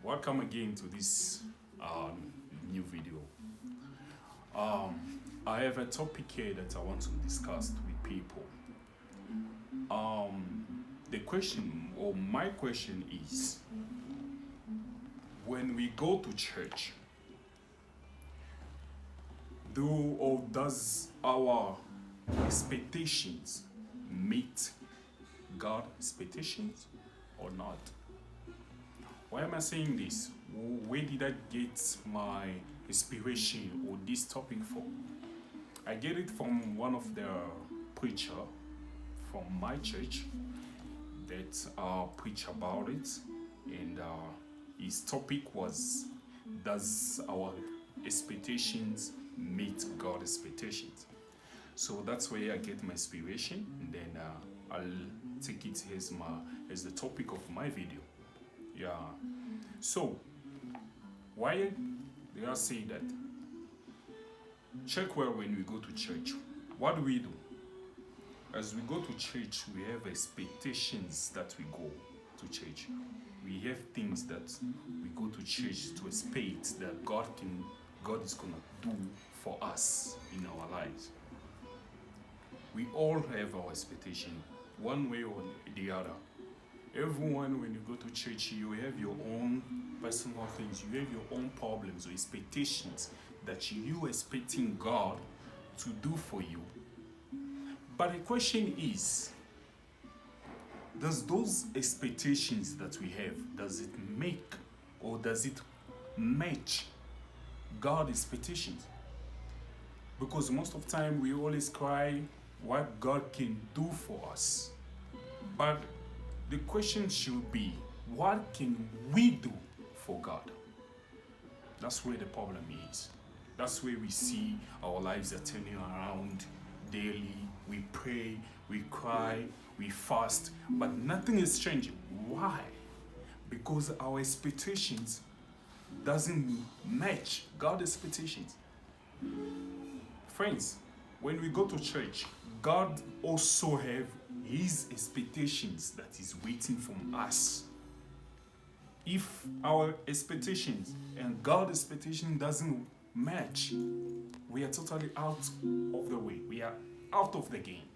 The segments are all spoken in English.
Welcome again to this new video. I have a topic here that I want to discuss with people. The question, or my question is, when we go to church, do or does our expectations meet God's expectations or not? Why am I saying this? Where did I get my inspiration or this topic from? I get it from one of the preacher from my church that preach about it, and his topic was, does our expectations meet God's expectations? So that's where I get my inspiration, and then I'll take it as the topic of my video. Yeah. So why do I say that? Check well when we go to church. What do we do? As we go to church, we have expectations that we go to church. We have things that we go to church to expect that God is gonna do for us in our lives. We all have our expectation, one way or the other. Everyone, when you go to church, you have your own personal things, you have your own problems or expectations that you expecting God to do for you. But the question is, does those expectations that we have, does it make or does it match God's expectations? Because most of the time we always cry what God can do for us. But the question should be, what can we do for God? That's where the problem is. That's where we see our lives are turning around daily. We pray, we cry, we fast, but nothing is changing. Why? Because our expectations doesn't match God's expectations. Friends, when we go to church, God also have his expectations that is waiting from us. If our expectations and God's expectation doesn't match, we are totally out of the way. We are out of the game.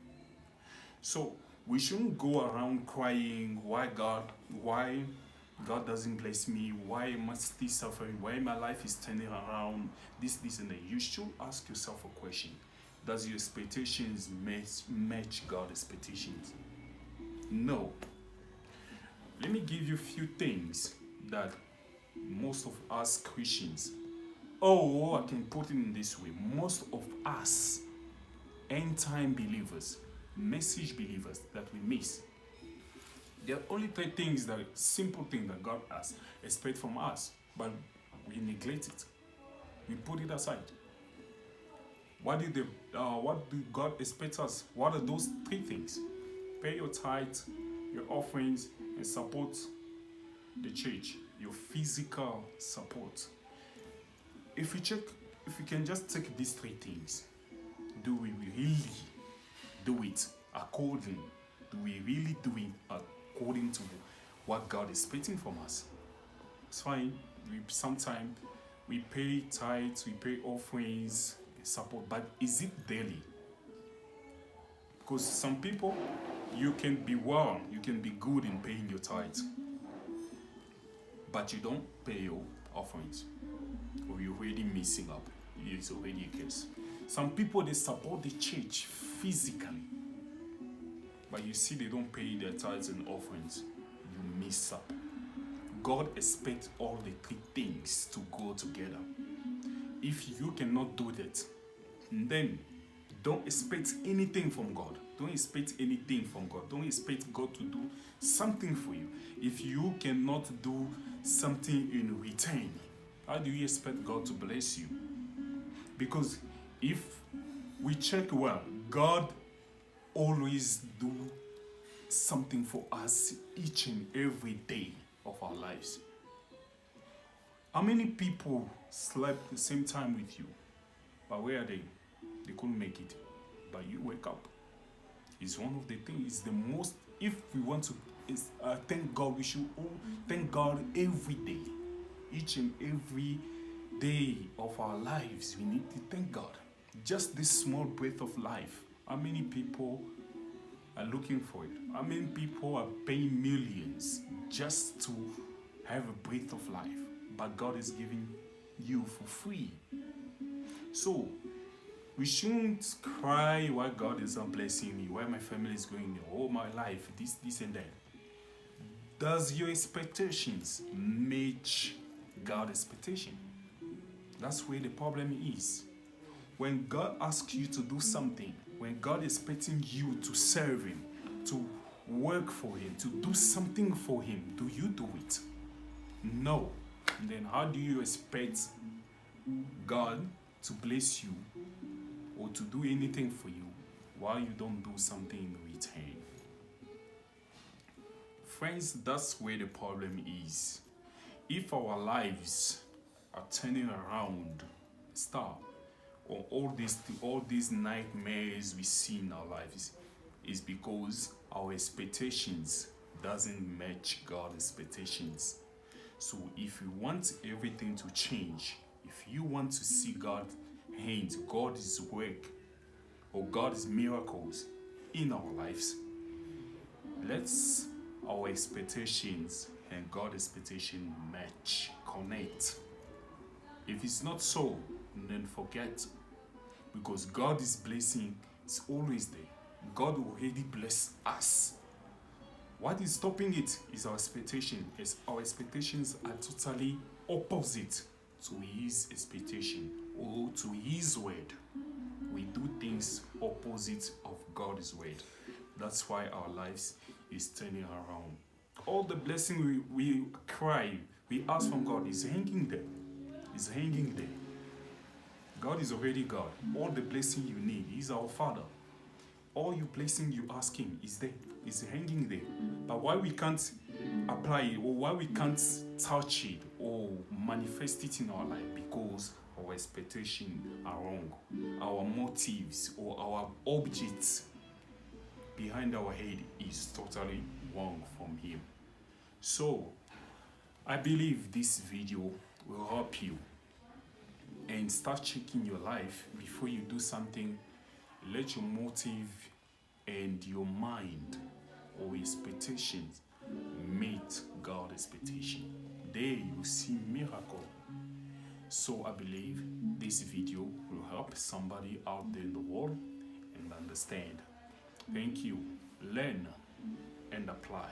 So we shouldn't go around crying, why God doesn't bless me, why am I still suffering, why my life is turning around, this, and that. You should ask yourself a question. Does your expectations match God's expectations? No. Let me give you a few things that most of us Christians, I can put it in this way, most of us end time believers, message believers, that we miss. There are only three things, that simple things that God has expect from us, but we neglect it. We put it aside. What do God expect us? What are those three things? Pay your tithe, your offerings, and support the church. Your physical support. If we can just take these three things, do we really do it according? Do we really do it according to what God is expecting from us? It's fine. Sometimes we pay tithes, we pay offerings, support, but is it daily? Because some people, you can be good in paying your tithes, but you don't pay your offerings, or you're already messing up. It's already a case. Some people, they support the church physically, but you see they don't pay their tithes and offerings. You mess up. God expects all the three things to go together. If you cannot do that, then don't expect anything from God. Don't expect anything from God. Don't expect God to do something for you. If you cannot do something in return, how do you expect God to bless you? Because if we check well, God always do something for us each and every day of our lives. How many people slept the same time with you? But where are they? They couldn't make it. But you wake up. It's one of the things, it's the most, if we want to thank God, we should all thank God every day. Each and every day of our lives, we need to thank God. Just this small breath of life. How many people are looking for it? How many people are paying millions just to have a breath of life? But God is giving you for free. So we shouldn't cry why God is not blessing me, why my family is going all my life, this and that. Does your expectations match God's expectation? That's where the problem is. When God asks you to do something, when God is expecting you to serve Him, to work for Him, to do something for Him, do you do it? No. And then how do you expect God to bless you or to do anything for you while you don't do something in return? Friends, that's where the problem is. If our lives are turning around, stop, or all these nightmares we see in our lives, is because our expectations doesn't match God's expectations. So if you want everything to change, if you want to see God's hands, God's work, or God's miracles in our lives, let's our expectations and God's expectation match, connect. If it's not so, then forget. Because God's blessing is always there. God already blessed us. What is stopping it is our expectation. As our expectations are totally opposite to His expectation or to His word. We do things opposite of God's word. That's why our lives is turning around. All the blessing we cry, we ask from God is hanging there. It's hanging there. God is already God. All the blessing you need, He's our Father. All your blessing you ask Him is there. It's hanging there. But why we can't apply it, or why we can't touch it or manifest it in our life? Because our expectations are wrong. Our motives or our objects behind our head is totally wrong from Him. So I believe this video will help you, and start checking your life before you do something. Let your motive and your mind or expectations meet God's expectation. There you see miracle. So I believe this video will help somebody out there in the world and understand. Thank you. Learn and apply.